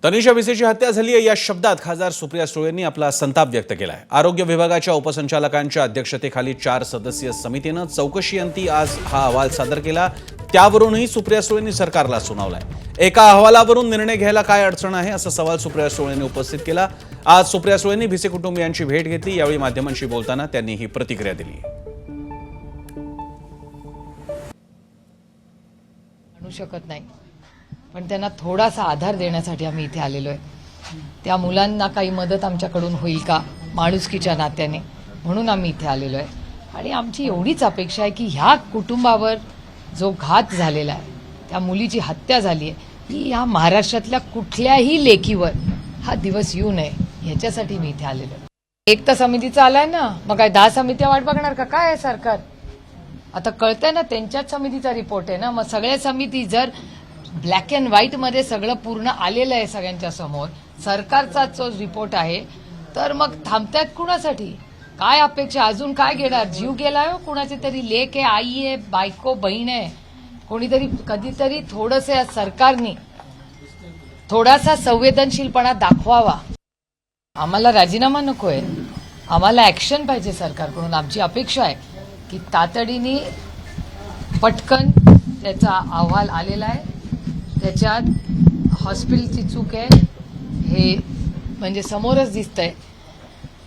तनिषा भिसेची हत्या झाली आहे या शब्दात खासदार सुप्रिया सुळेंनी आपला संताप व्यक्त केला आहे। आरोग्य विभागाच्या उपसंचालकांच्या अध्यक्षतेखाली 4 सदस्यीय समितीने चौकशीअंती आज हा अहवाल सादर केला। त्यावरूनही सुप्रिया सुळेंनी सरकारला सुनावलाय। एका अहवालावरून निर्णय घ्यायला काय अडचण आहे असा सवाल सुप्रिया सुळेंनी उपस्थित केला। आज सुप्रिया सुळेंनी भिसे कुटुंबियांची भेट घेतली। यावेळी माध्यमांशी बोलताना त्यांनी ही प्रतिक्रिया दिली। म्हणू शकत नाही, पण त्यांना थोडासा आधार देण्यासाठी आम्ही इथे आलेलो आहे। त्या मुलांना काही मदत आमच्याकडून होईल का माणुसकीच्या नात्याने, म्हणून आम्ही इथे आलेलो आहे। आणि आमची एवढीच अपेक्षा आहे की ह्या कुटुंबावर जो घात झालेला आहे, त्या मुलीची हत्या झाली आहे, ही ह्या महाराष्ट्रातल्या कुठल्याही लेकीवर हा दिवस येऊ नये, ह्याच्यासाठी मी इथे आलेलो आहे। एक तर समितीचा आलाय ना, मग काय 10 समित्या वाट बघणार का काय आहे सरकार? आता कळतंय ना, त्यांच्याच समितीचा रिपोर्ट आहे ना। मग सगळ्या समिती जर ब्लॅक अँड व्हाईट मध्ये सगळं पूर्ण आलेलं आहे सगळ्यांच्या समोर, सरकारचा जो रिपोर्ट आहे, तर मग थांबतायत कुणासाठी? काय अपेक्षा? अजून काय घेणार? जीव गेलाय हो कुणाची तरी, लेक आहे, आई आहे, बायको बहीण आहे, कोणीतरी कधीतरी थोडंसं सरकारने थोडासा संवेदनशीलपणा दाखवावा। आम्हाला राजीनामा नकोय, आम्हाला ऍक्शन पाहिजे सरकारकडून। आमची अपेक्षा आहे की तातडीने पटकन त्याचा अहवाल आलेला आहे, त्याच्यात हॉस्पिटलची चूक आहे हे म्हणजे समोरच दिसतंय,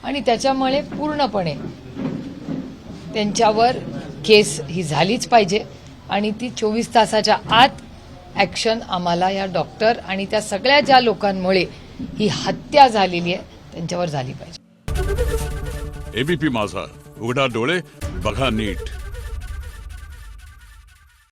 आणि त्याच्यामुळे पूर्णपणे त्यांच्यावर केस ही झालीच पाहिजे, आणि ती 24 तासाच्या आत ॲक्शन आम्हाला या डॉक्टर आणि त्या सगळ्या ज्या लोकांमुळे ही हत्या झालेली आहे त्यांच्यावर झाली पाहिजे। एबीपी माझा, उघडा डोळे बघा नीट।